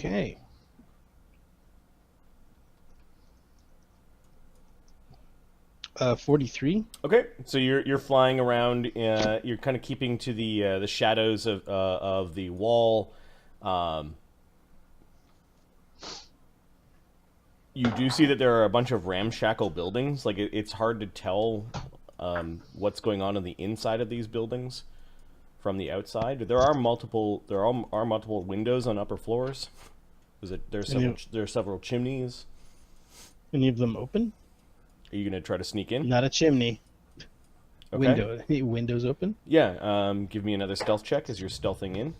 Okay. 43. Okay, so you're flying around. You're kind of keeping to the shadows of the wall. Um, you do see that there are a bunch of ramshackle buildings. Like it's hard to tell what's going on the inside of these buildings from the outside. There are multiple windows on upper floors. There's several chimneys. Any of them open? Are you gonna try to sneak in? Not a chimney. Okay. Window. Windows open? Yeah. Give me another stealth check as you're stealthing in.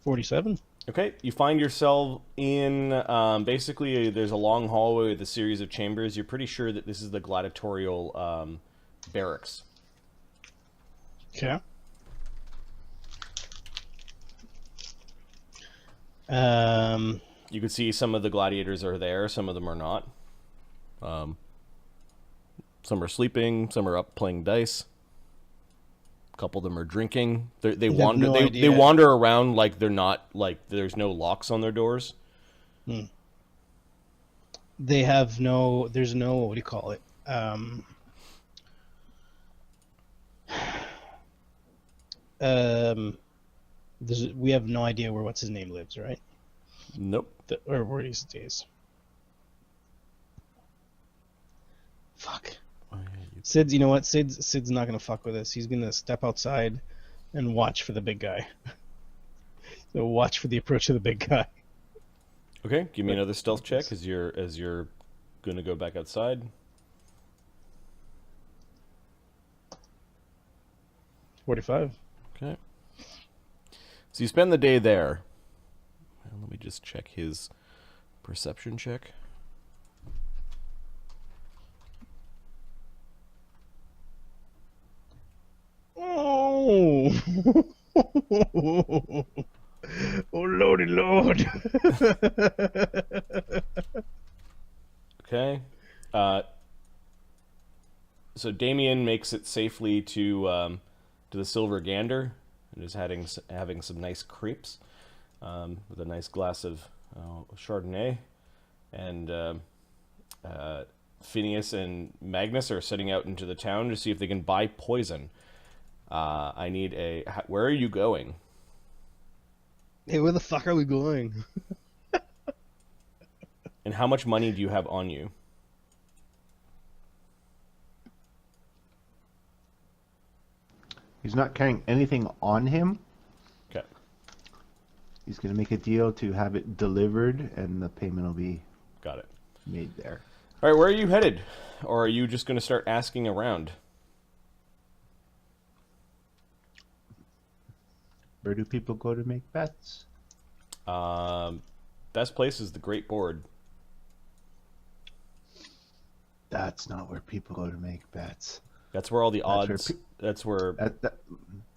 47. Okay, you find yourself in basically there's a long hallway with a series of chambers. You're pretty sure that this is the gladiatorial barracks. Okay. You can see some of the gladiators are there, some of them are not. Some are sleeping, some are up playing dice. A couple of them are drinking. They wander. They wander around like they're not like there's no locks on their doors. They have no. There's no. What do you call it? We have no idea where what's his name lives, right? Nope. Or where he stays. Fuck. Sid's, you know what? Sid's not gonna fuck with us. He's gonna step outside and watch for the big guy. So watch for the approach of the big guy. Okay, give me another stealth check as you're gonna go back outside. 45. Okay. So you spend the day there. Let me just check his perception check. Oh, oh lordy lord. Okay. So Damien makes it safely to the Silver Gander and is having some nice crepes with a nice glass of Chardonnay, and Phineas and Magnus are setting out into the town to see if they can buy poison. I need a. Where are you going? Hey, where the fuck are we going? And how much money do you have on you? He's not carrying anything on him. Okay. He's going to make a deal to have it delivered, and the payment will be Got it. made there. All right, where are you headed? Or are you just going to start asking around? Where do people go to make bets? Best place is the Great Board. That's not where people go to make bets. That's where all the odds. That's where.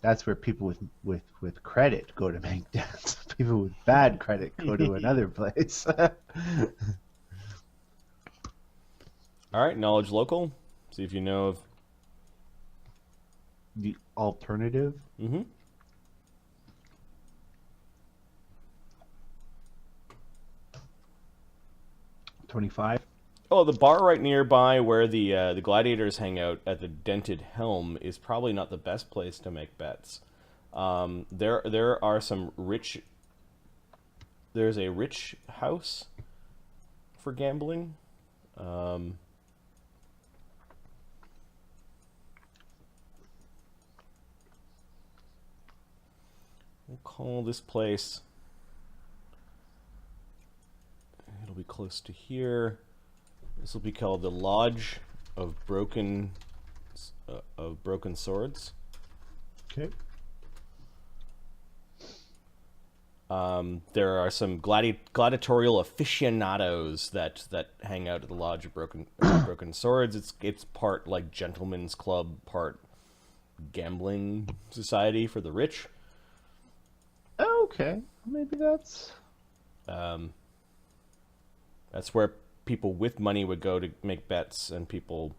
That's where people with credit go to make bets. People with bad credit go to another place. All right, knowledge local. See if you know of. The alternative. Mm-hmm. 25. Oh, the bar right nearby where the gladiators hang out at the Dented Helm is probably not the best place to make bets. There are some rich. There's a rich house for gambling. We'll call this place. It'll be close to here. This will be called the Lodge of Broken Swords. Okay. There are some gladiatorial aficionados that hang out at the Lodge of Broken Swords. It's part like gentlemen's club, part gambling society for the rich. Okay, maybe that's. That's where people with money would go to make bets, and people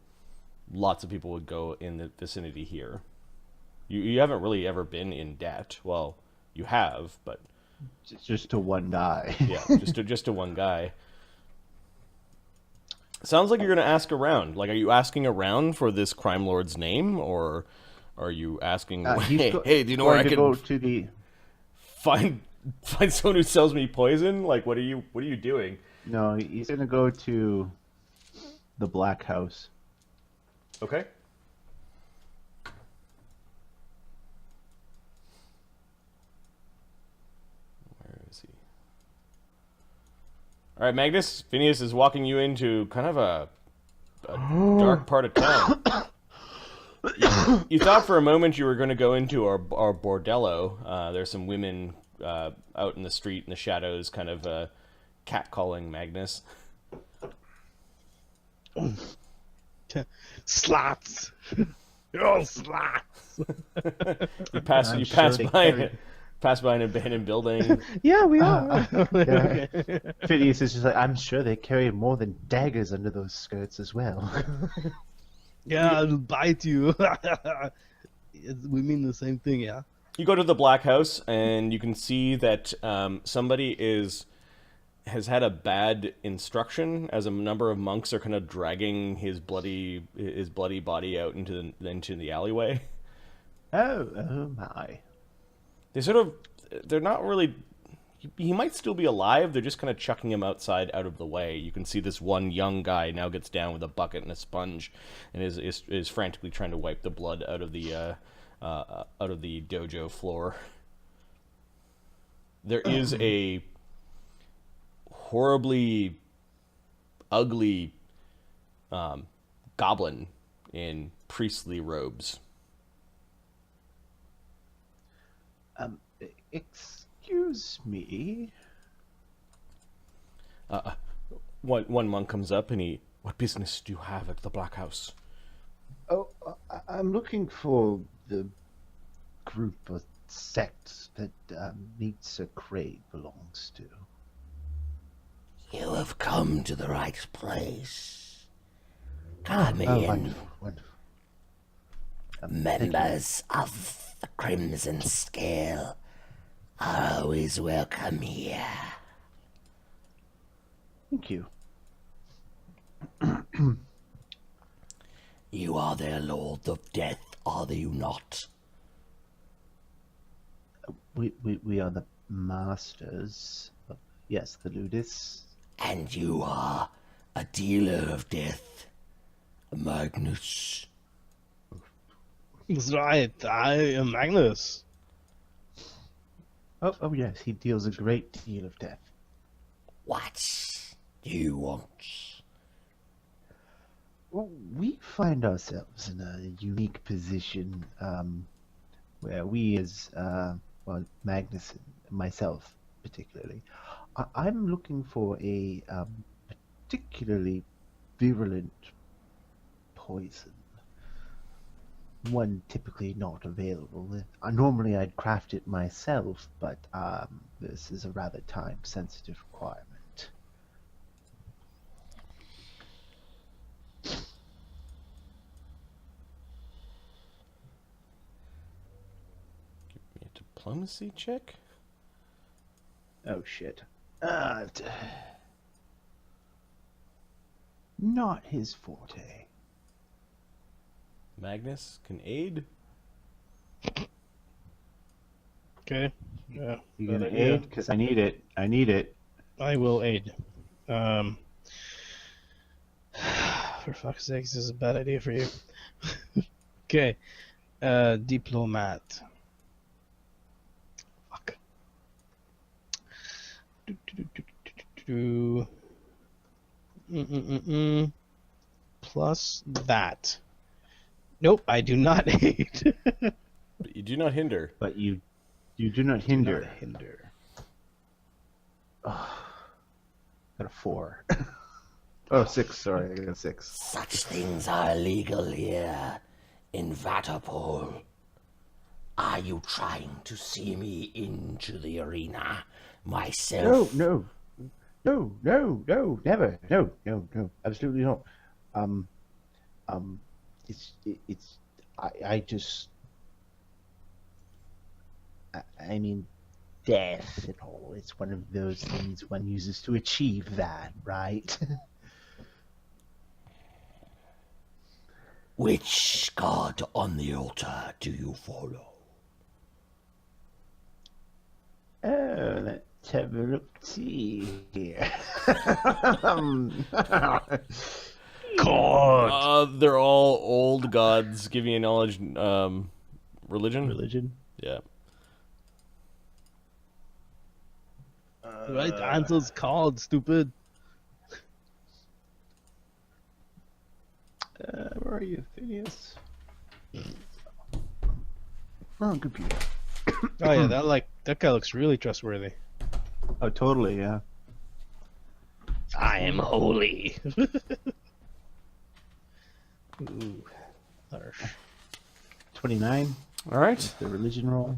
lots of people would go in the vicinity here. You haven't really ever been in debt. Well, you have, but Just to one guy. yeah, just to one guy. Sounds like you're going to ask around. Like, are you asking around for this crime lord's name, or are you asking, hey, do you know where I can go to the... find someone who sells me poison? Like, what are you doing? No, he's gonna go to the Black House. Okay. Where is he? All right, Magnus. Phineas is walking you into kind of a dark part of town. You thought for a moment you were going to go into our bordello. There's some women out in the street in the shadows, kind of catcalling Magnus. Slots. You're all slots. You pass by an abandoned building. Yeah, we are. Yeah. Phineas is just like, I'm sure they carry more than daggers under those skirts as well. Yeah, I'll bite you. We mean the same thing, yeah. You go to the Black House, and you can see that somebody has had a bad instruction, as a number of monks are kind of dragging his bloody body out into the alleyway. Oh my. They're not really. He might still be alive. They're just kind of chucking him outside, out of the way. You can see this one young guy now gets down with a bucket and a sponge, and is frantically trying to wipe the blood out of the dojo floor. There is a horribly ugly goblin in priestly robes. Excuse me. One monk comes up and what business do you have at the Black House? Oh, I'm looking for the group or sect that Sir Craig belongs to. You have come to the right place. Come in. Wonderful, wonderful. Members of the Crimson Scale are always welcome here. Thank you. You are their Lord of Death, are you not? We are the masters of, yes, the ludis. And you are a dealer of death, Magnus. That's right. I am Magnus. Oh yes, he deals a great deal of death. What do you want? Well, we find ourselves in a unique position where we as, Magnus and myself particularly, I'm looking for a particularly virulent poison. One typically not available. Normally I'd craft it myself, but this is a rather time-sensitive requirement. Give me a diplomacy check. Oh shit. Not his forte. Magnus can aid. Okay. Yeah. You gonna aid? Because I need it. I need it. I will aid. For fuck's sake, this is a bad idea for you. Okay. Diplomat. Fuck. Plus that. Nope, I do not aid. But you do not hinder. But you do not hinder. Do not hinder. Oh, got a 4. Oh, 6. Sorry, I got a 6. Such things are illegal here in Vatapol. Are you trying to see me into the arena myself? No, never. No, absolutely not. I mean, death and all. It's one of those things one uses to achieve that, right? Which god on the altar do you follow? Oh, let's have a look see here. God. They're all old gods. Give you a knowledge, religion. Religion. Yeah. Right answer's called, stupid. Where are you, Phineas? Oh, computer. Oh yeah, that guy looks really trustworthy. Oh, totally, yeah. I am holy. Ooh, harsh. 29. All right. The religion roll.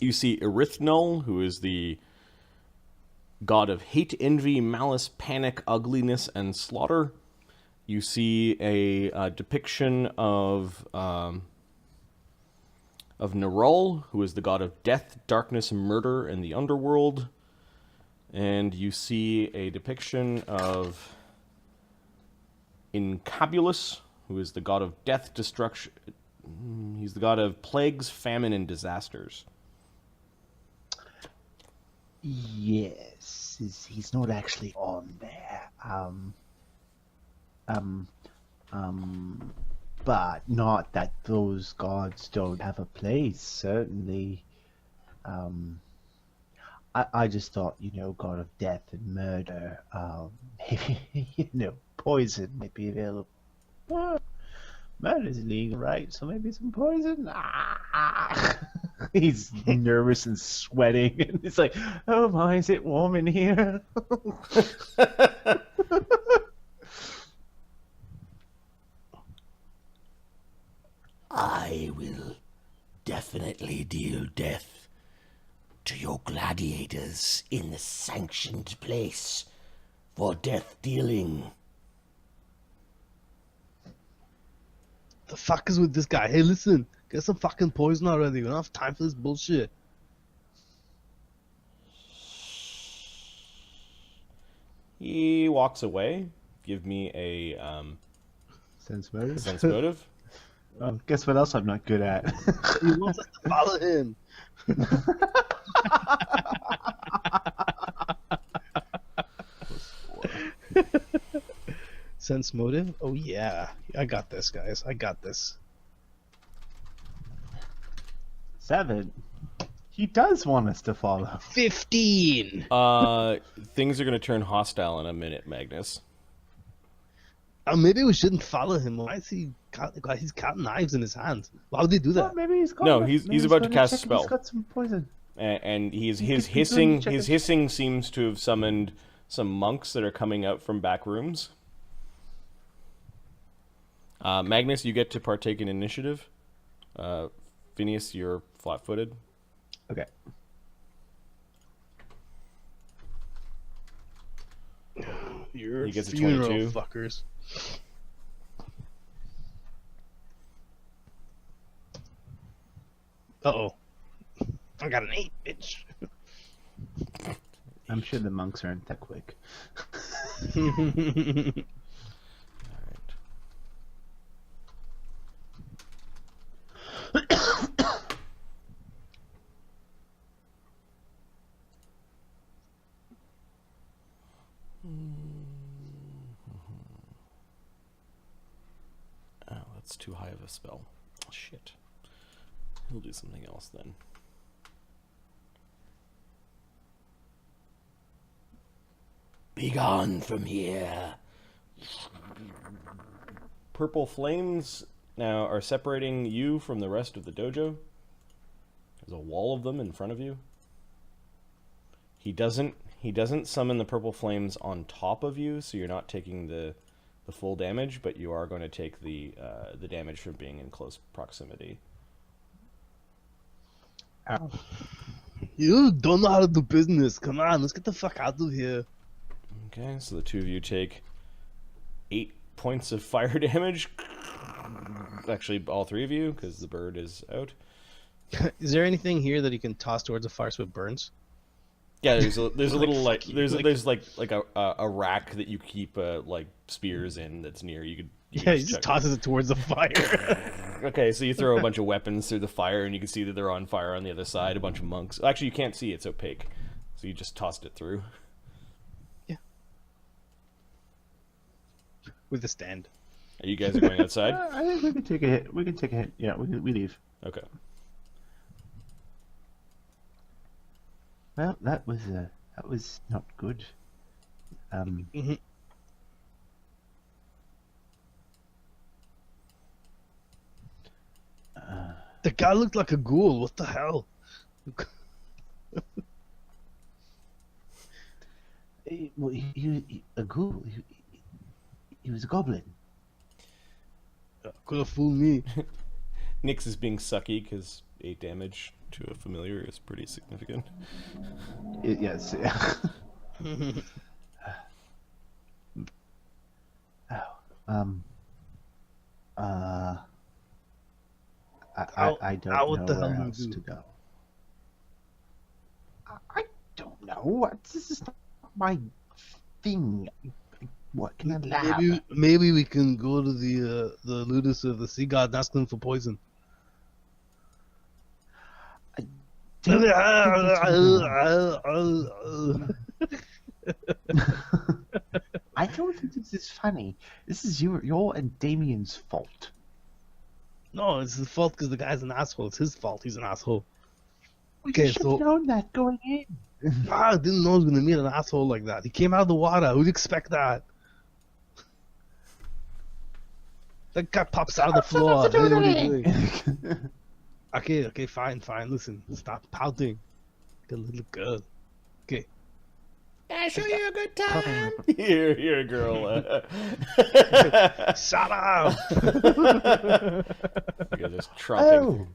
You see Erithnul, who is the god of hate, envy, malice, panic, ugliness, and slaughter. You see a depiction of Nerul, who is the god of death, darkness, murder, and the underworld. And you see a depiction of Incabulus, who is the god of death, destruction. He's the god of plagues, famine, and disasters. Yes, he's not actually on there. But not that those gods don't have a place, certainly. I just thought, god of death and murder, maybe, poison might be available. Well, murder's illegal, right? So maybe some poison? He's nervous and sweating, and it's like, oh my, is it warm in here? I will definitely deal death to your gladiators in the sanctioned place for death dealing. The fuck is with this guy? Hey, listen, get some fucking poison already. We don't have time for this bullshit. He walks away. Give me a Sense motive? sense motive. Guess what else I'm not good at? He wants us to follow him. Sense motive? Oh yeah. I got this, guys. I got this. 7. He does want us to follow. 15! Things are going to turn hostile in a minute, Magnus. Maybe we shouldn't follow him. Why is he's got knives in his hands? Why would they do that? Well, maybe he's No, he's about to cast a spell. He's got some poison. And his He's hissing checking. his hissing seems to have summoned some monks that are coming out from back rooms. Magnus, you get to partake in initiative. Phineas, you're flat-footed. Okay. You're He gets a funeral 22. fuckers. Uh-oh. I got an 8, bitch. I'm sure the monks aren't that quick. Oh, that's too high of a spell. Shit. He'll do something else then. Begone from here. Purple flames now are separating you from the rest of the dojo. There's a wall of them in front of you. He doesn't summon the purple flames on top of you, so you're not taking the full damage, but you are going to take the damage from being in close proximity. Ow. You don't know how to do business. Come on, let's get the fuck out of here. Okay, so the two of you take 8 points of fire damage. Actually, all 3 of you, because the bird is out. Is there anything here that he can toss towards the fire so it burns? Yeah, there's a little Like, there's a rack that you keep like spears in that's near. You could Yeah, he just tosses it towards the fire. Okay, so you throw a bunch of weapons through the fire, and you can see that they're on fire on the other side. A bunch of monks. Actually, you can't see; it's opaque. So you just tossed it through. Yeah. With the stand. Are you guys going outside? I think we can take a hit. We can take a hit. Yeah, we leave. Okay. Well, that was not good. Mhm. The guy looked like a ghoul. What the hell? Well, he a ghoul. He was a goblin. Could have fooled me. Nyx is being sucky because 8 damage to a familiar is pretty significant. Yes. I don't know what the hell where do you else do? to go. I don't know. This is not my thing. What can I allow? Maybe we can go to the ludus of the sea god and ask them for poison. I don't think this is funny. This is your and Damien's fault. No, it's his fault because the guy's an asshole. It's his fault. He's an asshole. You Okay, should so have known that going in. I didn't know I was gonna meet an asshole like that. He came out of the water. Who'd expect that? That guy pops out of the floor. Hey, what are you doing? Okay, fine. Listen, stop pouting. Like a little girl. Okay. Can I show you a good time? You're a girl. Shut up! You're just tromping. Oh.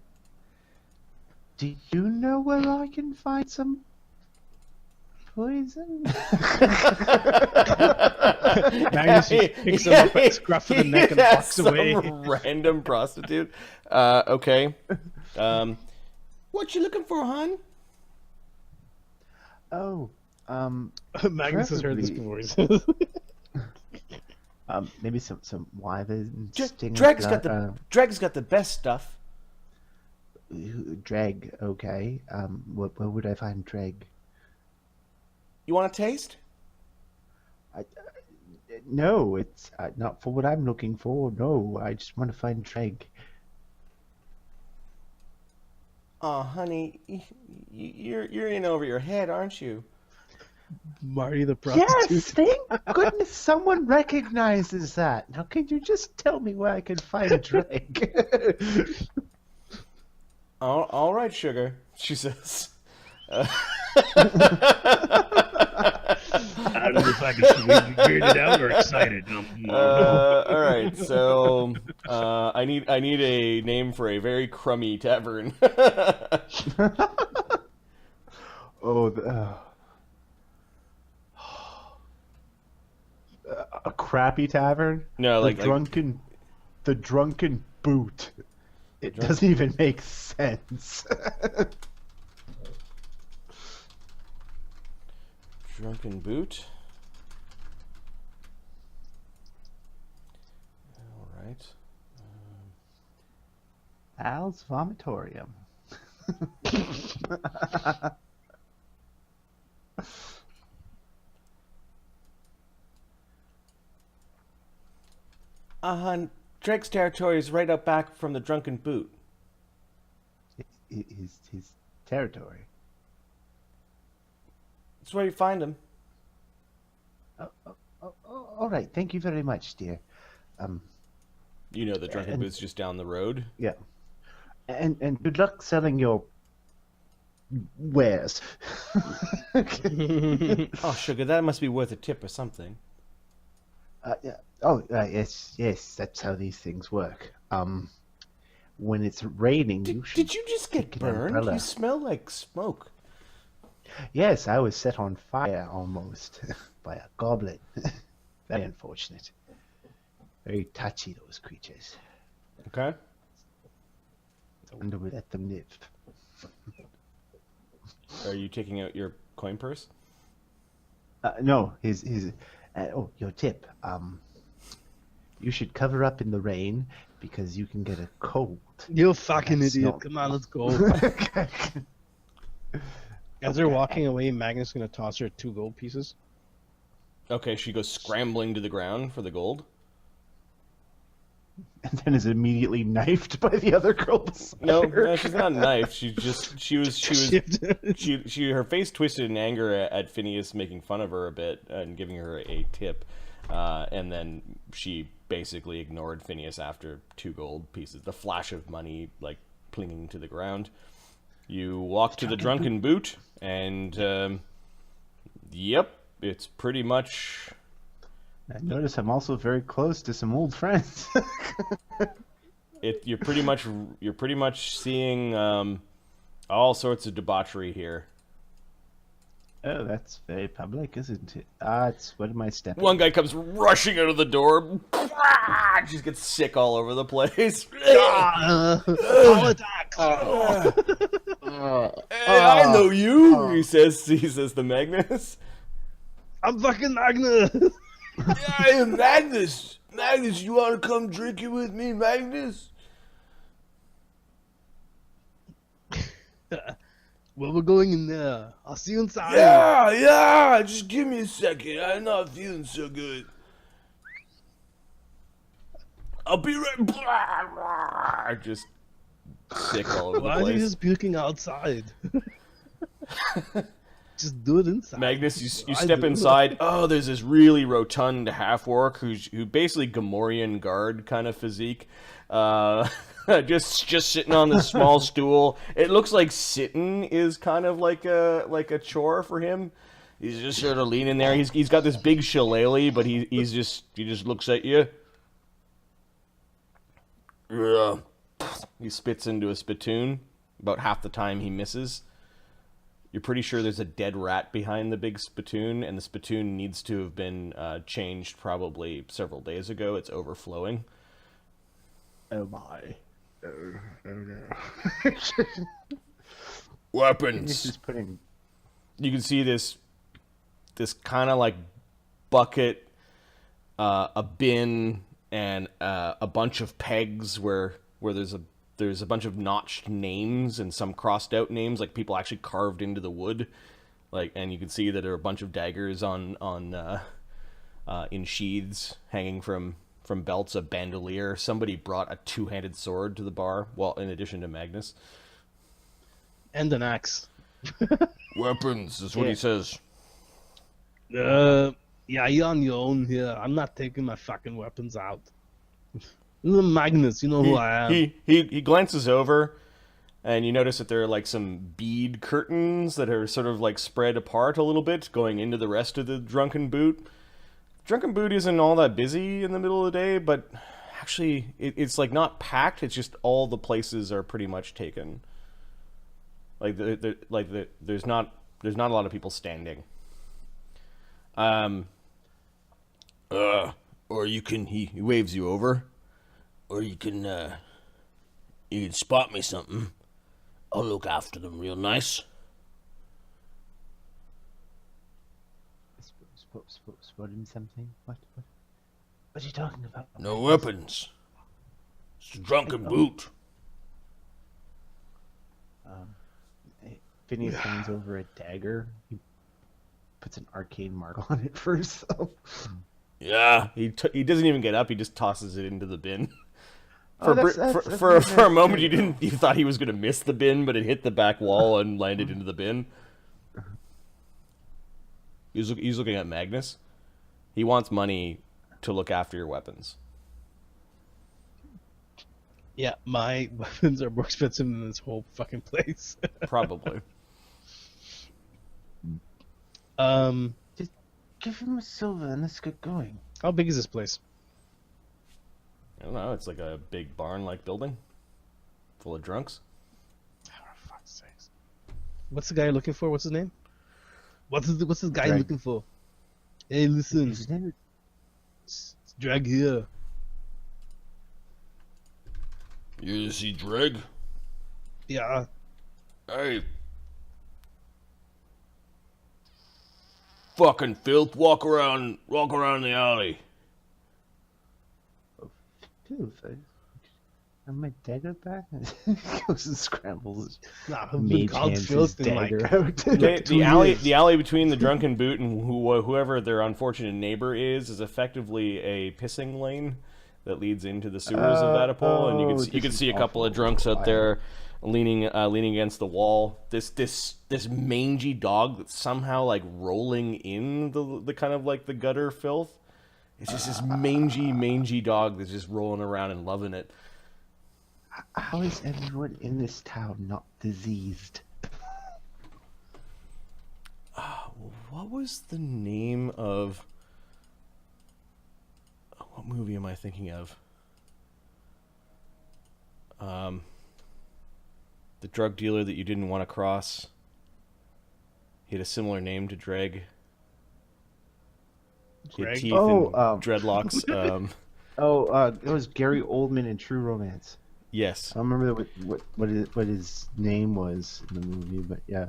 Do you know where I can find some poison? Magnus just picks him up at scruff of the neck and walks away. Some random prostitute. Okay. What you looking for, hon? Oh, Magnus has heard this before. maybe some wyverns. Dregg's got the best stuff. Dregg, okay. Where would I find Dregg? You want a taste? No, it's not for what I'm looking for. No, I just want to find Dregg. Oh, honey, you're in over your head, aren't you? Marty the prostitute. Yes, thank goodness someone recognizes that. Now, can you just tell me where I can find Dregg? All right, sugar, she says. I don't know if I can be weirded out or excited. All right, so I need a name for a very crummy tavern. A crappy tavern? No, the drunken boot. It doesn't even make sense. Drunken boot. All right. Al's Vomitorium. Dregg's territory is right up back from the drunken boot. His territory. That's where you find him. All right. Thank you very much, dear. You know the drunken boot's just down the road. Yeah. And good luck selling your wares. Oh, sugar, that must be worth a tip or something. Yeah. Oh, yes. That's how these things work. When it's raining, Did you just get an burned? umbrella. You smell like smoke. Yes, I was set on fire almost by a goblin. Very unfortunate. Very touchy, those creatures. Okay. I wonder we let them live. Are you taking out your coin purse? No, your tip. You should cover up in the rain because you can get a cold. You fucking That's idiot. not- Come on, let's go. As they're walking away, Magnus is going to toss her 2 gold pieces. Okay, she goes scrambling to the ground for the gold. And then is immediately knifed by the other girl beside her. No, she's not knifed. She her face twisted in anger at Phineas making fun of her a bit and giving her a tip, and then she basically ignored Phineas after 2 gold pieces. The flash of money like clinging to the ground. You walk to the drunken boot, and yep, it's pretty much. I notice I'm also very close to some old friends. You're pretty much seeing all sorts of debauchery here. Oh, that's very public, isn't it? It's what am I stepping? One guy comes rushing out of the door, just gets sick all over the place. Hey, I know you, he says to Magnus. I'm fucking Magnus. Yeah, I am Magnus. Magnus, you want to come drinking with me, Magnus? Well, we're going in there. I'll see you inside. Yeah, just give me a second. I'm not feeling so good. I'll be right. Just sick all over Why the are you place. just puking outside? Just do it inside. Magnus, you I step do. inside. Oh, there's this really rotund half-orc who basically Gamorrean guard kind of physique. Just sitting on this small stool. It looks like sitting is kind of like a chore for him. He's just sort of leaning there. He's got this big shillelagh, but he just looks at you. Yeah. He spits into a spittoon. About half the time he misses. You're pretty sure there's a dead rat behind the big spittoon, and the spittoon needs to have been changed probably several days ago. It's overflowing. Oh my. Oh no. Weapons. This is putting. You can see this kind of like bucket, a bin, and a bunch of pegs where there's a bunch of notched names and some crossed out names, like people actually carved into the wood, and you can see that there are a bunch of daggers in sheaths hanging from belts, a bandolier. Somebody brought a 2-handed sword to the bar. Well, in addition to Magnus. And an axe. Weapons is what he says. Yeah, you're on your own here. I'm not taking my fucking weapons out. Magnus, you know who I am. He glances over, and you notice that there are like some bead curtains that are sort of like spread apart a little bit, going into the rest of the drunken boot. Drunken boot isn't all that busy in the middle of the day, but actually it's like not packed. It's just all the places are pretty much taken. There's not a lot of people standing. Or you can he waves you over. Or you can spot me something. I'll look after them real nice. Spotting something? What are you talking about? No weapons. It's a drunken boot. Phineas hands over a dagger. He puts an arcane mark on it first, though. Yeah, he doesn't even get up. He just tosses it into the bin. Oh, For a moment, you thought he was going to miss the bin, but it hit the back wall and landed into the bin. He's looking at Magnus. He wants money to look after your weapons. Yeah, my weapons are more expensive than this whole fucking place. Probably. Just give him a silver and let's get going. How big is this place? I don't know. It's like a big barn-like building full of drunks. Oh, for fuck's sakes. What's the guy looking for? What's his name? What's this guy Dregg. looking for? Hey, listen. His name It's Dregg here. You see Dregg? Yeah. Hey. Fucking filth, walk around the alley. Filth. I my dagger back? Goes and scrambles. Nah, Mage called hands filth his in dagger like out. The alley between the drunken boot and whoever their unfortunate neighbor is effectively a pissing lane that leads into the sewers of Vatapol, and you can see a couple of drunks out there leaning against the wall. This mangy dog that's somehow like rolling in the kind of like the gutter filth. It's just this mangy dog that's just rolling around and loving it. How is everyone in this town not diseased? What was the name of... What movie am I thinking of? The drug dealer that you didn't want to cross. He had a similar name to Dregg. He had teeth and dreadlocks. It was Gary Oldman in True Romance. Yes. I don't remember what his name was in the movie, but yeah.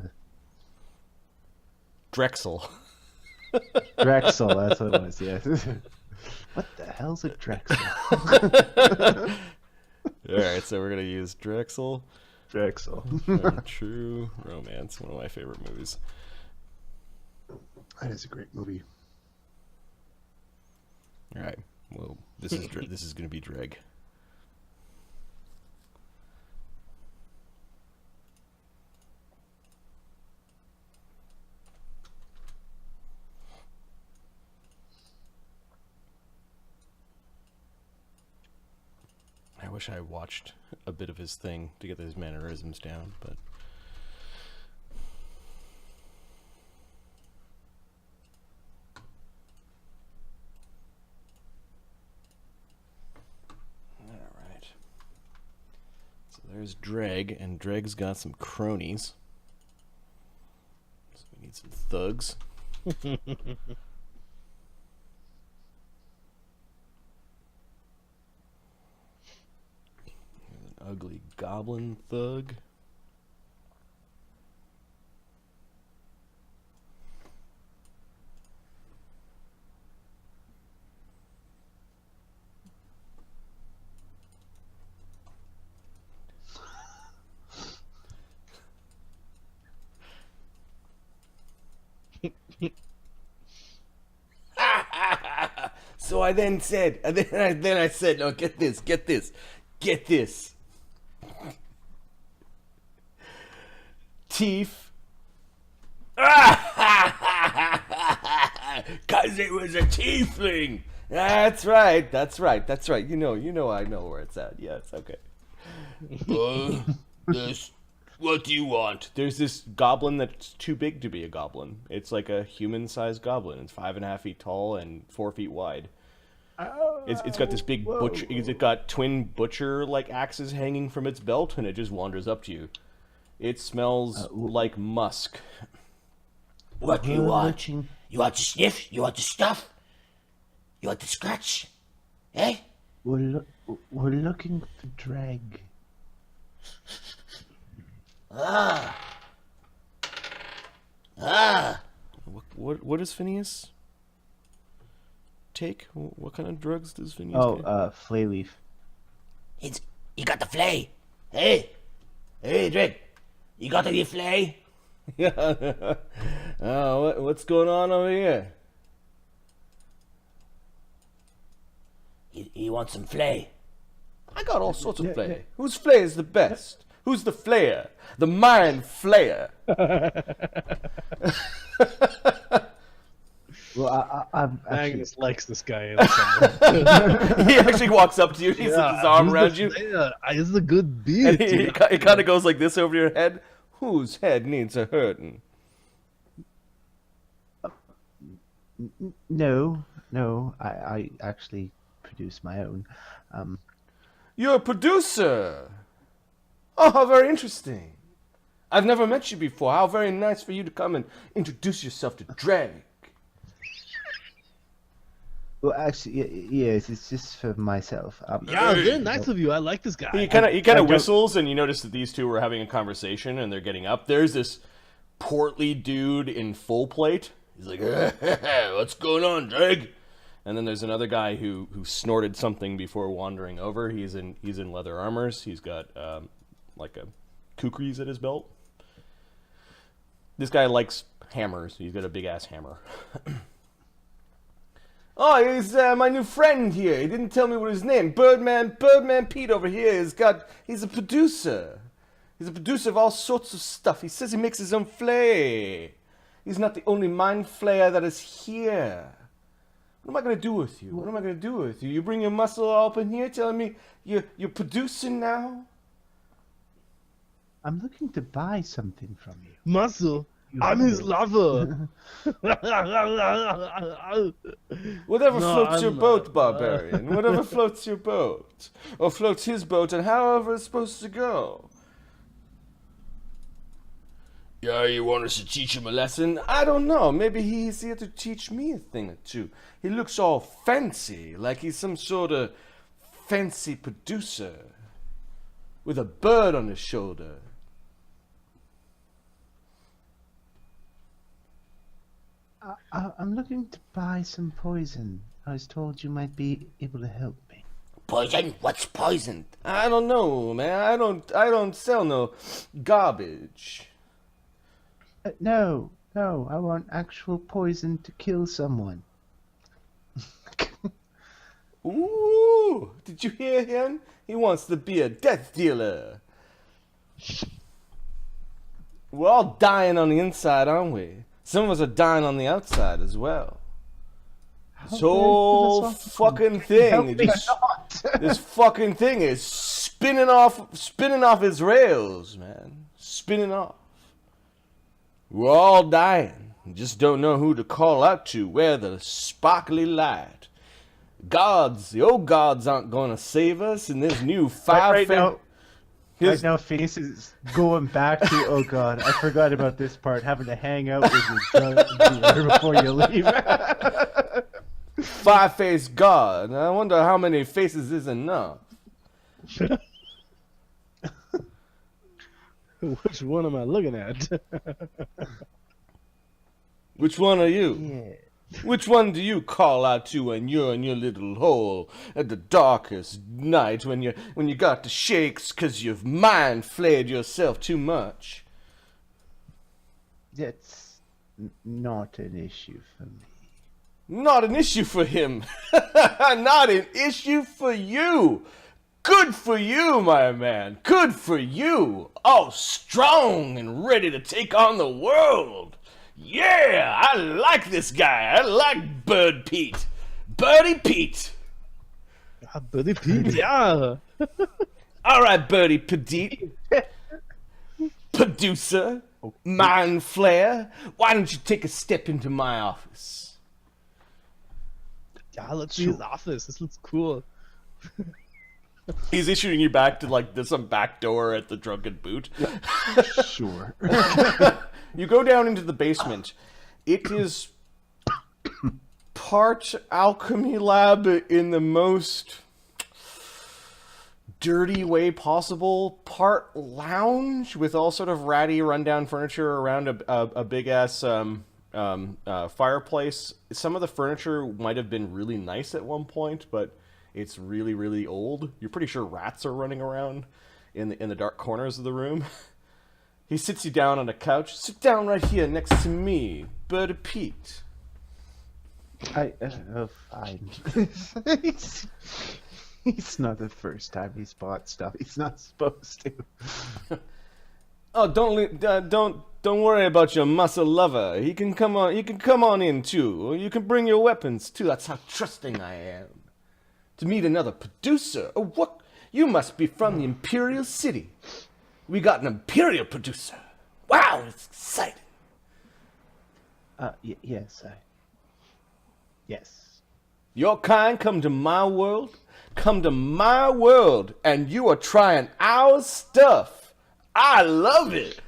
Drexel. Drexel, that's what it was, yeah. What the hell's a Drexel? Alright, so we're going to use Drexel. Drexel. From True Romance, one of my favorite movies. That is a great movie. Alright, well, this is going to be Dregg. I wish I watched a bit of his thing to get his mannerisms down, but... Alright. So there's Dregg, and Dregg's got some cronies. So we need some thugs. Ugly goblin thug. So I then said, I said, no, get this. Teeth. Cause it was a tiefling. That's right. You know I know where it's at. Yes, okay. What do you want? There's this goblin that's too big to be a goblin. It's like a human-sized goblin. It's 5.5 feet tall and 4 feet wide. It's got this big butcher. It's got twin butcher like axes hanging from its belt, and it just wanders up to you. It smells like musk. What do you want? You want to sniff? You want to stuff? You want to scratch? Eh? We're looking for Dregg. What does Phineas take? What kind of drugs does Phineas take? Flay leaf. You got the flay. Hey, Dregg. You got any flay? Yeah. What's going on over here? You want some flay? I got all sorts of flay. Yeah. Whose flay is the best? Who's the flayer? The mind flayer. Well, Magnus likes this guy. He actually walks up to you. He puts his arm around you. It's a good beat. It kind of goes like this over your head. Whose head needs a hurting? No. I actually produce my own. You're a producer. Oh, how very interesting. I've never met you before. How very nice for you to come and introduce yourself to Dregg. Well, actually, yes, it's just for myself. Yeah, very nice of you. I like this guy. He kind of whistles, and you notice that these two were having a conversation, and they're getting up. There's this portly dude in full plate. He's like, "What's going on, Dregg?" And then there's another guy who snorted something before wandering over. He's in leather armors. He's got like a kukris at his belt. This guy likes hammers. He's got a big ass hammer. Oh, he's my new friend here. He didn't tell me what his name. Birdman Pete over here he's a producer. He's a producer of all sorts of stuff. He says he makes his own flay. He's not the only mind flayer that is here. What am I going to do with you? What am I going to do with you? You bring your muscle up in here telling me you're producing now? I'm looking to buy something from you. Muscle. I'm his lover. Whatever floats your boat, barbarian. Whatever floats your boat. Or floats his boat, and however it's supposed to go. Yeah, you want us to teach him a lesson? I don't know. Maybe he's here to teach me a thing or two. He looks all fancy, like he's some sort of fancy producer. With a bird on his shoulder. I'm looking to buy some poison. I was told you might be able to help me. Poison? What's poison? I don't know, man. I don't sell no garbage. No, I want actual poison to kill someone. Ooh, did you hear him? He wants to be a death dealer. We're all dying on the inside, aren't we? Some of us are dying on the outside as well. This whole fucking thing, this fucking thing is spinning off its rails, man. Spinning off. We're all dying. We just don't know who to call out to. Where the sparkly light. Gods, the old gods aren't going to save us in this new Right now, Phineas is going back to, oh god, I forgot about this part, having to hang out with your jug before you leave. Five-faced god. I wonder how many faces is enough. Which one am I looking at? Which one are you? Yeah. Which one do you call out to when you're in your little hole at the darkest night when you got the shakes 'cause you've mind flayed yourself too much? That's not an issue for me. Not an issue for him. Not an issue for you. Good for you, my man. Good for you. All strong and ready to take on the world. Yeah, I like this guy. I like Bird Pete. Birdie Pete. Birdie Pete, yeah. All right, Birdie Pete. Producer, mind flare, why don't you take a step into my office? Yeah, let's see his office. This looks cool. He's issuing you back to like some back door at the Drunken Boot. Sure. You go down into the basement. It is part alchemy lab in the most dirty way possible, part lounge with all sort of ratty rundown furniture around a big ass fireplace. Some of the furniture might have been really nice at one point, but it's really, really old. You're pretty sure rats are running around in the dark corners of the room. He sits you down on a couch. Sit down right here next to me, Birdie Pete. Fine. It's not the first time he's bought stuff he's not supposed to. Oh, don't worry about your muscle lover. He can come on. You can come on in too. You can bring your weapons too. That's how trusting I am. To meet another producer. Oh, what? You must be from the Imperial City. We got an Imperial producer. Wow, it's exciting. Yes. Yes. Your kind come to my world. Come to my world, and you are trying our stuff. I love it.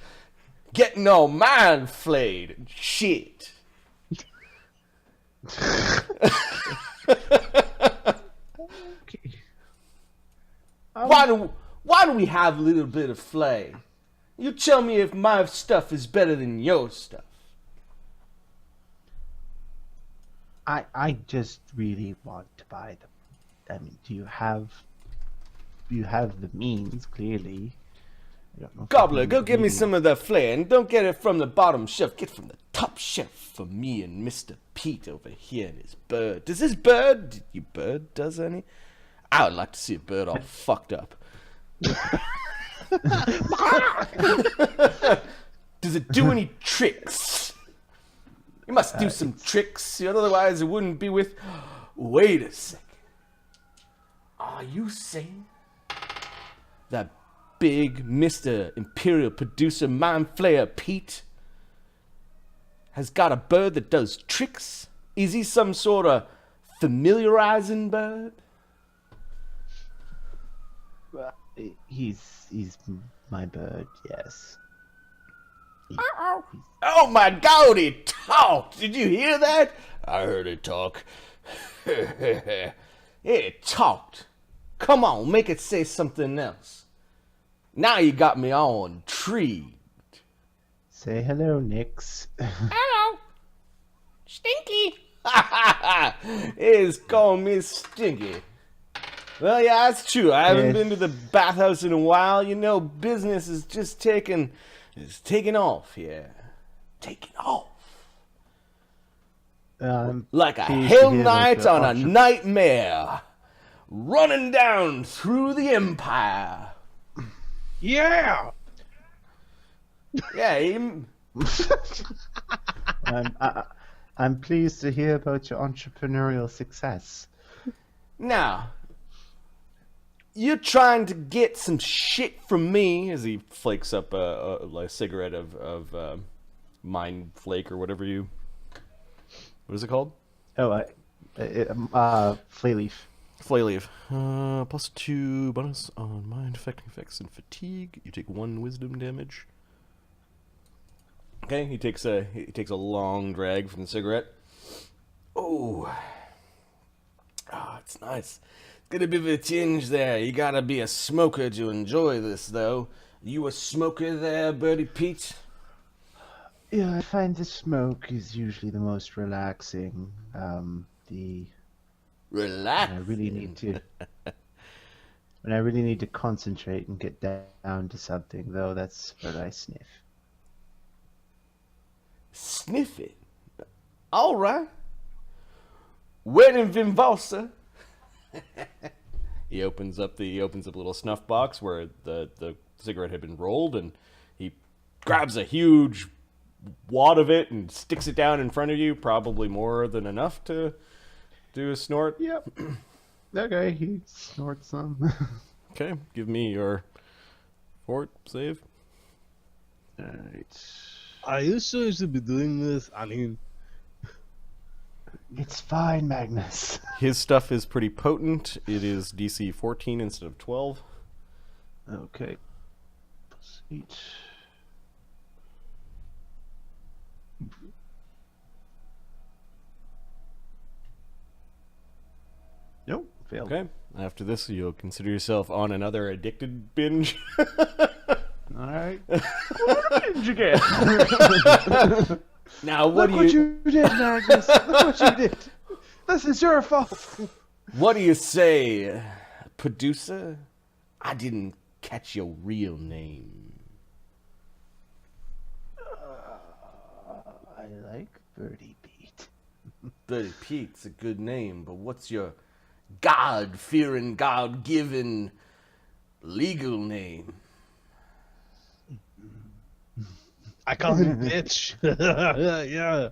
Getting all mind flayed and shit. why do we have a little bit of flay? You tell me if my stuff is better than your stuff. I just really want to buy them. I mean, do you have the means? Clearly, I don't know. Gobbler, go get me some of that flay, and don't get it from the bottom shelf. Get from the top shelf for me and Mr. Pete over here and his bird. Does his bird? Your bird does any? I would like to see a bird all fucked up. Does it do any tricks? You must do some tricks, otherwise it wouldn't be with... Wait a second. Are you saying that big Mr. Imperial Producer Mind Flayer Pete has got a bird that does tricks? Is he some sort of familiarizing bird? He's my bird, yes. Oh my God, it talked! Did you hear that? I heard it talk. It talked. Come on, make it say something else. Now you got me all intrigued. Say hello, Nix. Hello. Stinky. It's calling me Stinky. Well, yeah, that's true. I haven't been to the bathhouse in a while. You know, business is just taking off here. Taking off. Like a hell night on a nightmare. Running down through the empire. Yeah! Yeah, I'm pleased to hear about your entrepreneurial success. Now, you're trying to get some shit from me, as he flakes up a cigarette of Mind Flake or whatever you... What is it called? Oh, Flayleaf. Flayleaf. +2 bonus on mind affecting effects and fatigue. You take 1 wisdom damage. Okay, he takes a long drag from the cigarette. Oh, it's nice. It's got a bit of a tinge there. You gotta be a smoker to enjoy this, though. You a smoker there, Birdie Pete? Yeah, I find the smoke is usually the most relaxing. Relax. When I really need to concentrate and get down to something, though, that's what I sniff. Sniff it. All right. Wedding Vimvalsa. He opens up a little snuff box where the cigarette had been rolled, and he grabs a huge wad of it and sticks it down in front of you, probably more than enough to do a snort. Yep. Okay, he snorts some. Okay, give me your fort save. Alright. Are you sure you should be doing this? I mean... It's fine, Magnus. His stuff is pretty potent. It is DC 14 instead of 12. Okay. +8. Nope, failed. Okay. After this, you'll consider yourself on another addicted binge. Alright. What did you get? Now, what Look what you did, Magnus. Look what you did. This is your fault. What do you say, producer? I didn't catch your real name. I like Birdie Pete. Birdie Pete's a good name, but what's your God-fearing, God-given legal name? I call him bitch. Yeah.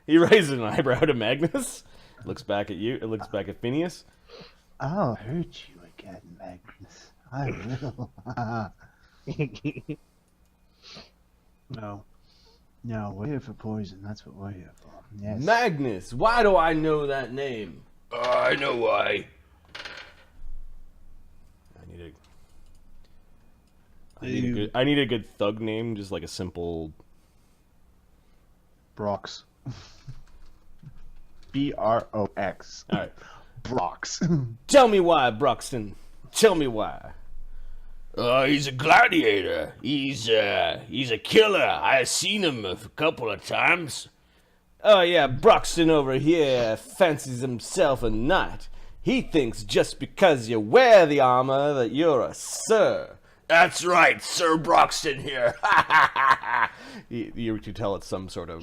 He raises an eyebrow to Magnus. Looks back at you. It looks back at Phineas. I'll hurt you again, Magnus. I will. No, we're here for poison. That's what we're here for. Yes. Magnus, why do I know that name? I know why. I need a good thug name, just like a simple... Brox. Brox. Alright. Brox. Tell me why, Broxton. Tell me why. He's a gladiator. He's a killer. I've seen him a couple of times. Oh yeah, Broxton over here fancies himself a knight. He thinks just because you wear the armor that you're a sir. That's right, Sir Broxton here. You can tell it's some sort of...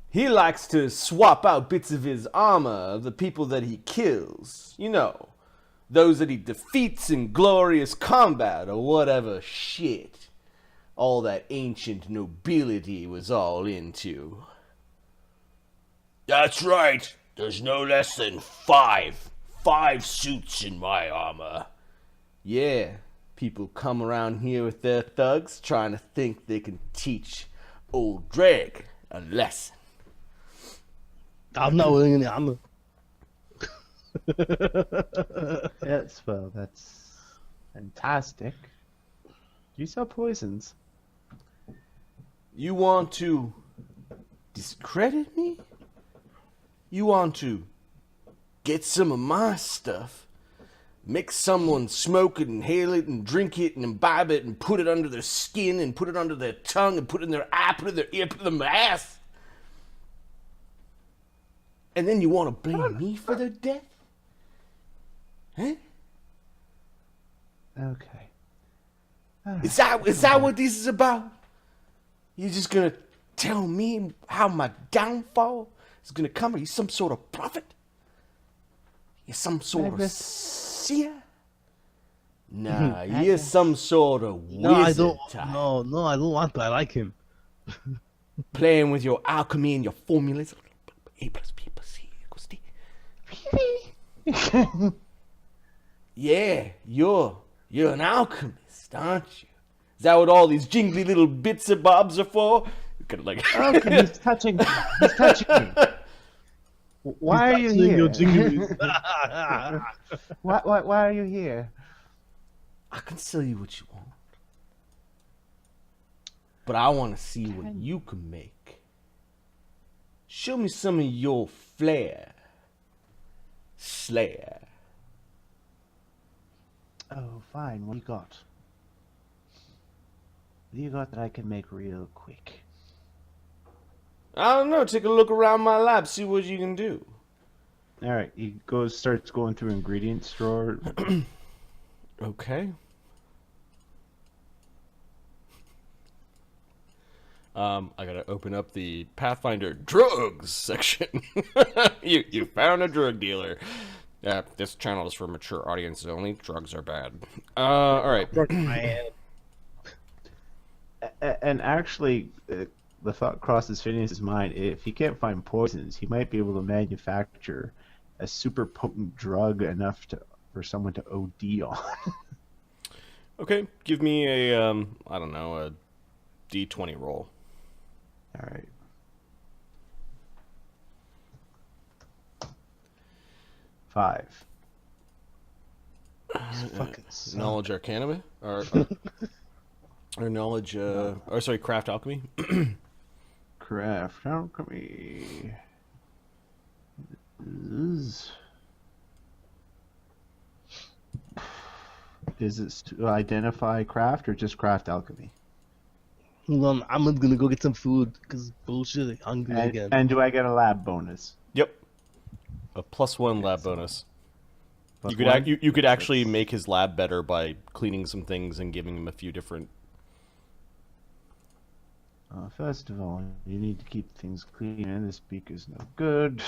He likes to swap out bits of his armor of the people that he kills. You know, those that he defeats in glorious combat or whatever shit all that ancient nobility was all into. That's right. There's no less than five suits in my armor. Yeah, people come around here with their thugs trying to think they can teach old Dregg a lesson. I'm not wearing any armor. Yes, well, that's fantastic. Do you sell poisons? You want to discredit me? You want to get some of my stuff, make someone smoke it, inhale it, and drink it, and imbibe it, and put it under their skin, and put it under their tongue, and put it in their eye, put it in their ear, put it in their ass? And then you want to blame me for their death? Huh? Okay. Is that what this is about? You're just gonna tell me how my downfall is gonna come? Are you some sort of prophet? You're some sort of seer? Nah, you're some sort of wizard. No, I don't. type. No, I don't want to. I like him. Playing with your alchemy and your formulas. A plus B plus C equals D. Really? Yeah, you're an alchemist, aren't you? Is that what all these jingly little bits and bobs are for? Kind of like. Okay, he's touching me. He's touching me. Why are you here? Why are you here? I can sell you what you want. But I want to see what you can make. Show me some of your flair, Slayer. Oh, fine. What do you got? What do you got that I can make real quick? I don't know. Take a look around my lab. See what you can do. All right. He starts going through ingredients drawer. Okay. I gotta open up the Pathfinder drugs section. You found a drug dealer. This channel is for mature audiences only. Drugs are bad. All right. And actually, the thought crosses Phineas' mind. If he can't find poisons, he might be able to manufacture a super potent drug enough for someone to OD on. Okay, give me a I don't know, a D20 roll. All right. Five. Knowledge Arcana, or knowledge, or sorry, craft alchemy. Craft alchemy. Is it to identify craft or just craft alchemy? Hold on, I'm gonna go get some food because bullshit. I'm hungry again. And do I get a lab bonus? Yep. A +1 lab bonus. Plus You could one? you could actually make his lab better by cleaning some things and giving him a few different. First of all, you need to keep things clean, and this beaker's no good.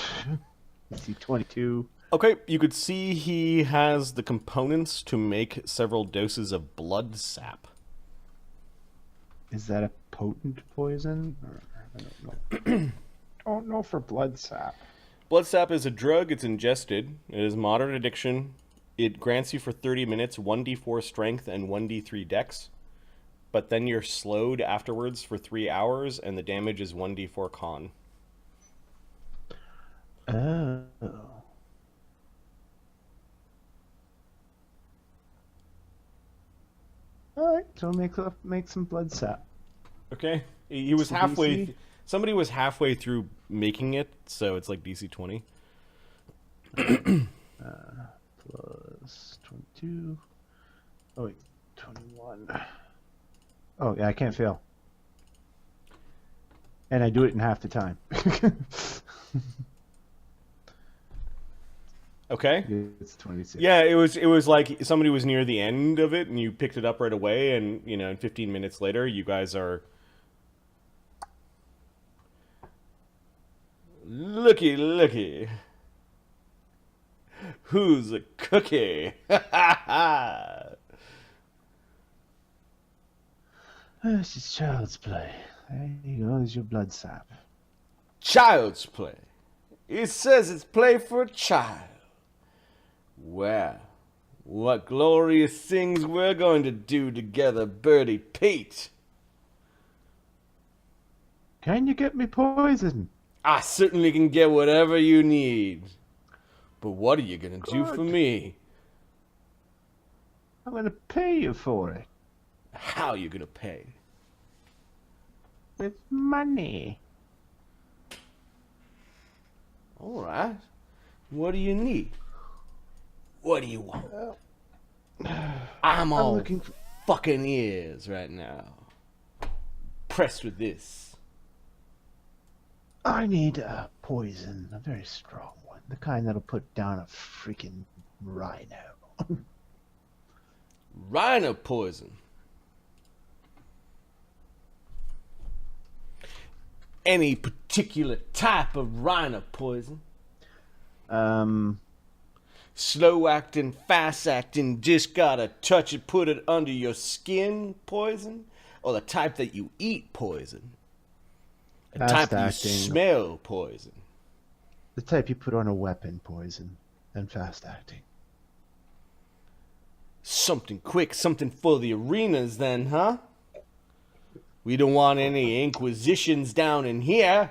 See 22. Okay, you could see he has the components to make several doses of blood sap. Is that a potent poison? Or, I don't know. Don't know for blood sap. Blood sap is a drug. It's ingested. It is moderate addiction. It grants you for 30 minutes 1d4 strength and 1d3 dex. But then you're slowed afterwards for 3 hours, and the damage is 1d4 con. Oh. Alright, so make some blood sap. Okay? He was So halfway... DC? Somebody was halfway through making it, so it's like DC 20. Plus 22. Oh, wait. 21. Oh, yeah, I can't fail. And I do it in half the time. Okay. It's 26. Yeah, it was like somebody was near the end of it, and you picked it up right away, and, you know, 15 minutes later, you guys are... Looky. Who's a cookie? This is child's play. There you go, there's your blood sap. Child's play. It says it's play for a child. Well, what glorious things we're going to do together, Birdie Pete. Can you get me poison? I certainly can get whatever you need. But what are you going to do for me? I'm going to pay you for it. How are you going to pay? With money. All right. What do you need? What do you want? I'm all looking for... fucking ears right now. Pressed with this. I need a poison, a very strong one. The kind that'll put down a freaking rhino. Rhino poison. Any particular type of rhino poison? Slow acting, fast acting, just gotta touch it, put it under your skin poison? Or the type that you eat poison? The type that you smell poison? The type you put on a weapon poison. And fast acting. Something quick, something for the arenas then, huh? We don't want any inquisitions down in here.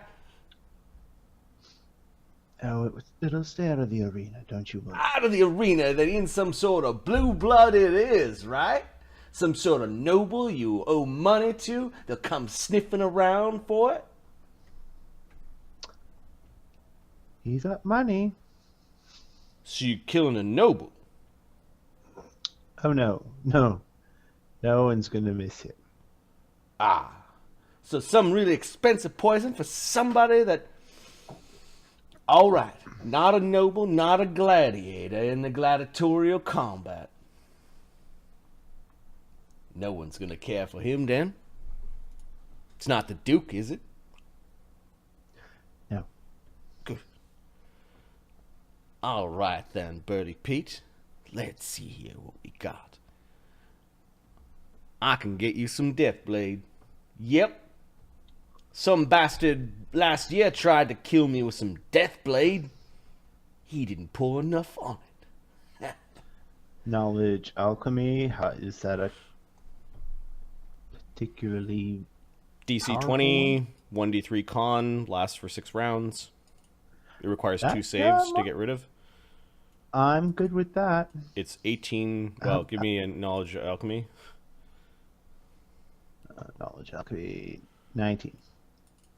Oh, it'll stay out of the arena, don't you worry. Out of the arena, that in some sort of blue blood it is, right? Some sort of noble you owe money to, they'll come sniffing around for it. He's got money. So you're killing a noble? Oh, no. No one's gonna miss it. Ah. So some really expensive poison for somebody that... All right. Not a noble, not a gladiator in the gladiatorial combat. No one's gonna care for him then. It's not the Duke, is it? No. Good. All right then, Birdie Pete. Let's see here what we got. I can get you some Deathblade. Yep. Some bastard last year tried to kill me with some Deathblade. He didn't pour enough on it. Knowledge alchemy, is that a particularly DC 20, 1d3 con, lasts for 6 rounds. It requires 2 saves to get rid of. I'm good with that. It's 18. Well, give me a knowledge alchemy. Knowledge alchemy, 19.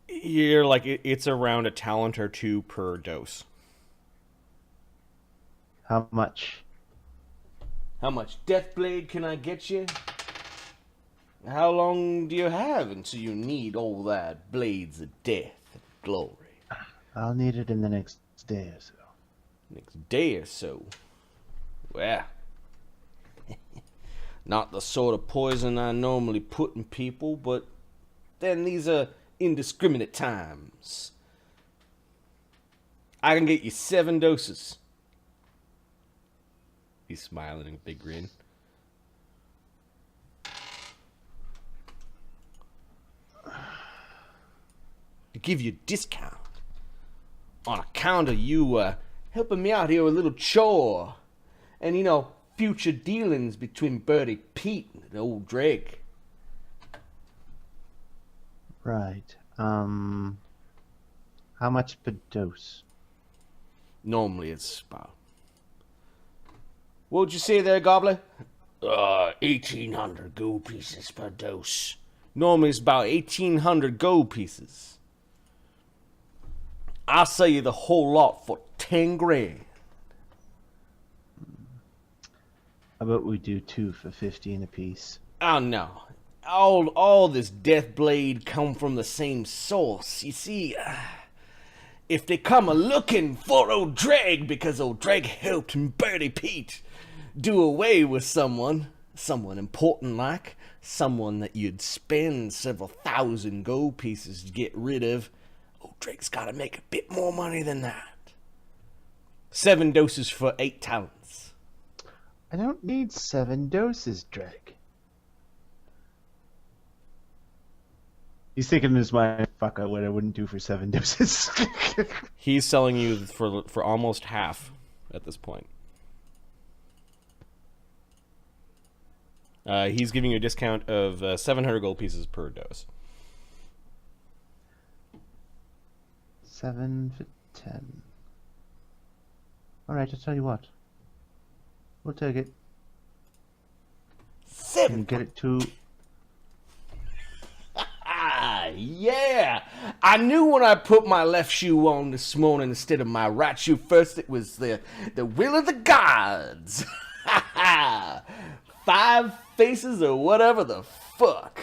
You're like, it's around a talent or 2 per dose. How much? How much Deathblade can I get you? How long do you have until you need all that blades of death and glory? I'll need it in the next day or so. Next day or so? Well, not the sort of poison I normally put in people, but then these are indiscriminate times. I can get you 7 doses. He's smiling in a big grin. To give you a discount on account of you helping me out here with a little chore, and you know, future dealings between Birdie Pete and old Dregg. Right. How much per dose? Normally it's about... What'd you say there, Gobbler? 1,800 gold pieces per dose. Normally it's about 1,800 gold pieces. I'll sell you the whole lot for 10 grand. How about we do 2 for 15 apiece? Oh no. All this death blade come from the same source. You see, if they come a-looking for old Dregg because old Dregg helped Birdie Pete do away with someone important like, someone that you'd spend several thousand gold pieces to get rid of, old Dregg's gotta make a bit more money than that. 7 doses for 8 talents. I don't need 7 doses, Dregg. He's thinking in his mind, fuck, what I wouldn't do for 7 doses. He's selling you for almost half at this point. He's giving you a discount of 700 gold pieces per dose. 7 for 10. Alright, I'll tell you what. We'll take it. 7. And get it to... Yeah! I knew when I put my left shoe on this morning instead of my right shoe first, it was the will of the gods. 5 faces or whatever the fuck.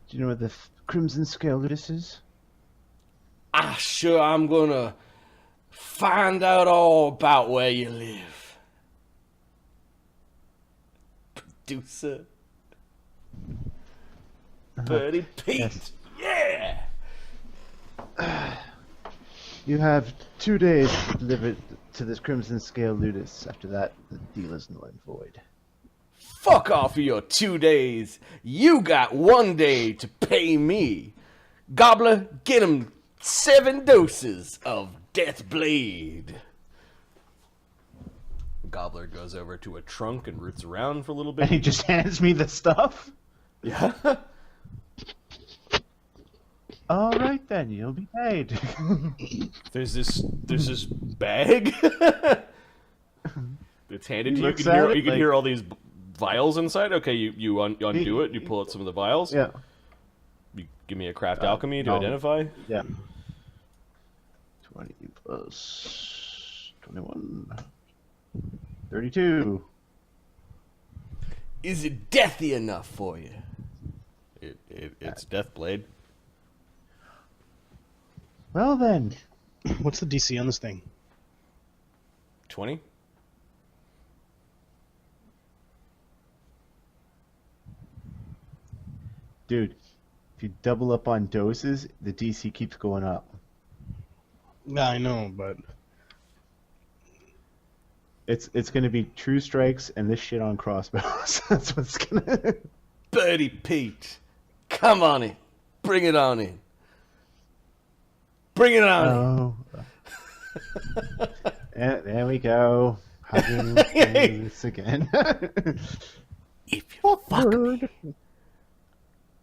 Do you know where the Crimson Scale Ludus is? Sure, I'm gonna find out all about where you live. Producer. Birdie Pete. Yes. Yeah! You have 2 days to deliver to this Crimson Scale Ludus. After that, the deal is null and void. Fuck off of your 2 days. You got 1 day to pay me. Gobbler, get him 7 doses of Death Blade. Gobbler goes over to a trunk and roots around for a little bit. And he just hands me the stuff? Yeah. All right then, you'll be paid. There's this bag that's handed to you. You can hear all these vials inside. Okay, you undo it. You pull out some of the vials. Yeah. You give me a craft alchemy to identify. Yeah. 20 plus 21. 32. Is it deathy enough for you? It's Deathblade. Well then. What's the DC on this thing? 20? Dude, if you double up on doses, the DC keeps going up. Yeah, I know, but It's gonna be true strikes and this shit on crossbows. That's what's gonna... Birdie Pete, come on in. Bring it on in. Bring it on in. And there we go. Hugging this again. If you fuck me,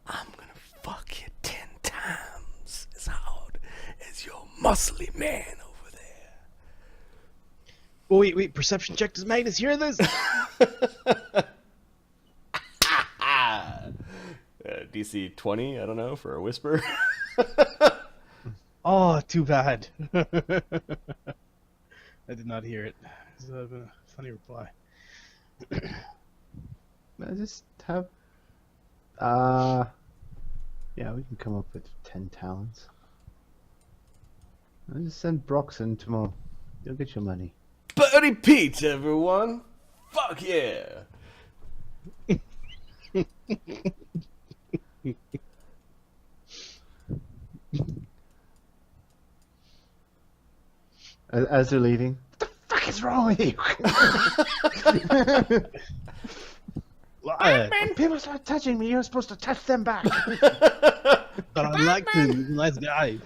I'm gonna fuck you 10 times as hard as your muscly man over there. Oh, wait, perception check. Does Magnus hear this? DC 20, I don't know, for a whisper. Oh, too bad. I did not hear it. It's a funny reply. I just have... yeah, we can come up with 10 talents. I'll just send Broxon tomorrow. You'll get your money. Birdie Pete, everyone! Fuck yeah! As they're leaving, what the fuck is wrong with you? People start touching me, you're supposed to touch them back. But I like him. He's a nice guy.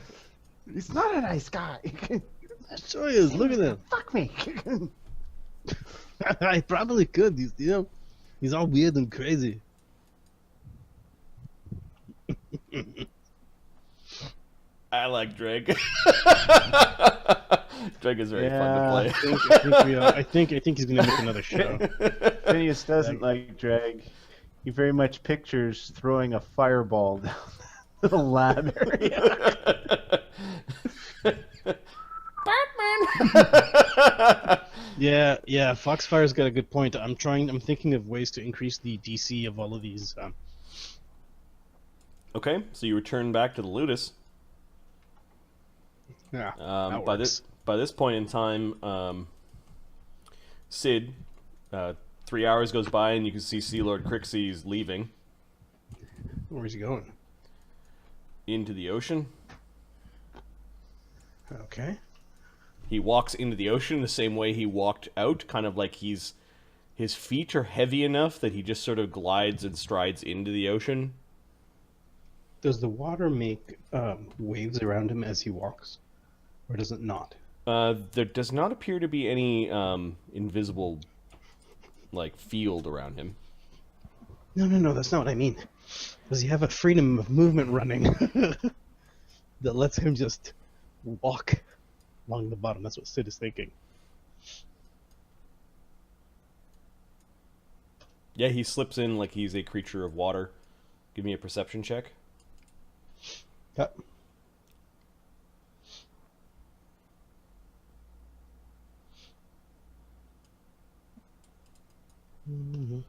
He's not a nice guy. I sure is. Look at him. Fuck me. I probably could. He's all weird and crazy. I like Dregg. Dregg is very fun to play. I think he's gonna make another show. Phineas doesn't like Dregg. He very much pictures throwing a fireball down The ladder. Batman. Yeah. Foxfire's got a good point. I'm thinking of ways to increase the DC of all of these. Okay, so you return back to the ludus. Yeah. By this point in time, Sid, 3 hours goes by and you can see Sea Lord Kryxes leaving. Where's he going? Into the ocean. Okay. He walks into the ocean the same way he walked out, kind of like his feet are heavy enough that he just sort of glides and strides into the ocean. Does the water make waves around him as he walks, or does it not? There does not appear to be any invisible, field around him. No, that's not what I mean. Does he have a freedom of movement running that lets him just walk along the bottom? That's what Sid is thinking. Yeah, he slips in like he's a creature of water. Give me a perception check. Yep. Mm-hmm.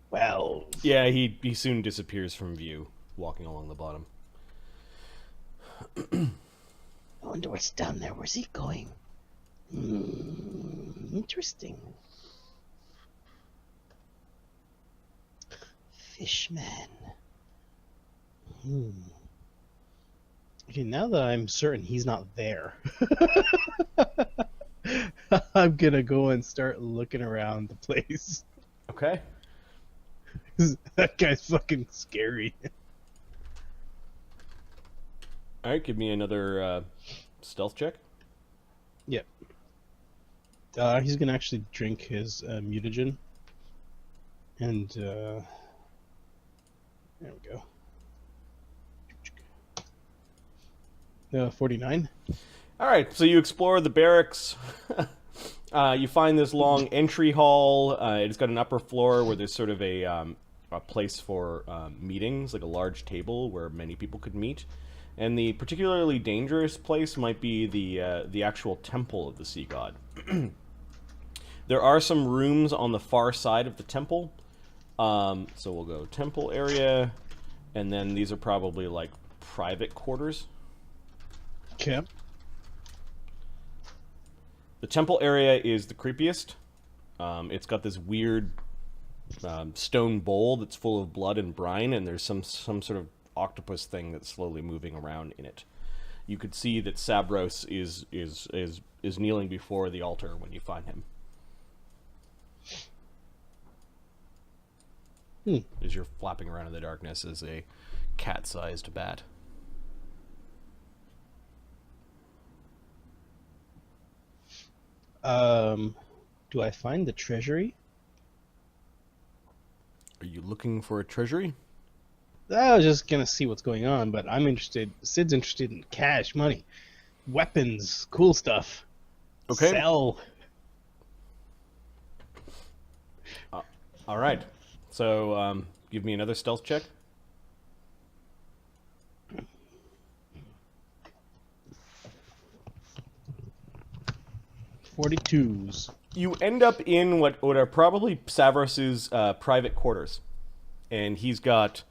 12. Yeah, he soon disappears from view, walking along the bottom. I wonder what's down there. Where's he going? Interesting. Fishman. Okay, now that I'm certain he's not there, I'm gonna go and start looking around the place. Okay. That guy's fucking scary. Alright, give me another stealth check. Yep. He's gonna actually drink his mutagen. And, there we go. 49. Alright, so you explore the barracks. You find this long entry hall. It's got an upper floor where there's sort of a place for meetings, like a large table where many people could meet. And the particularly dangerous place might be the actual temple of the sea god. There are some rooms on the far side of the temple. So we'll go temple area, and then these are probably like private quarters. Okay. The temple area is the creepiest. It's got this weird stone bowl that's full of blood and brine, and there's some sort of octopus thing that's slowly moving around in it. You could see that Sabros is kneeling before the altar when you find him. As you're flapping around in the darkness as a cat-sized bat. Do I find the treasury? Are you looking for a treasury? I was just gonna see what's going on, but I'm interested. Sid's interested in cash, money, weapons, cool stuff. Okay. Sell. All right. So, give me another stealth check. 42s. You end up in what are probably Savros's private quarters. And he's got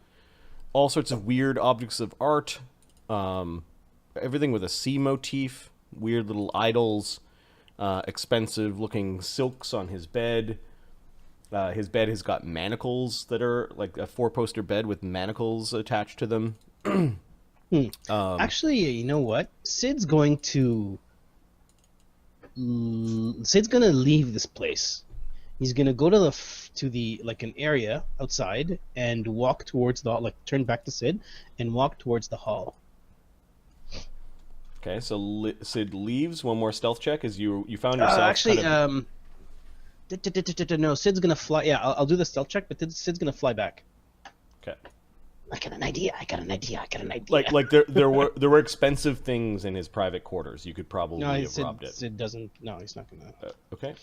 all sorts of weird objects of art, everything with a sea motif, weird little idols, expensive-looking silks on his bed. His bed has got manacles that are like a four-poster bed with manacles attached to them. Actually, you know what? Sid's going to leave this place. He's gonna go to the like an area outside and walk towards the turn back to Sid and walk towards the hall. Okay, so Sid leaves. One more stealth check as you found yourself. Actually, no, Sid's gonna fly. Yeah, I'll do the stealth check, but Sid's gonna fly back. Okay. I got an idea. Like there were expensive things in his private quarters. You could probably have robbed it. Sid doesn't. No, he's not gonna. Okay.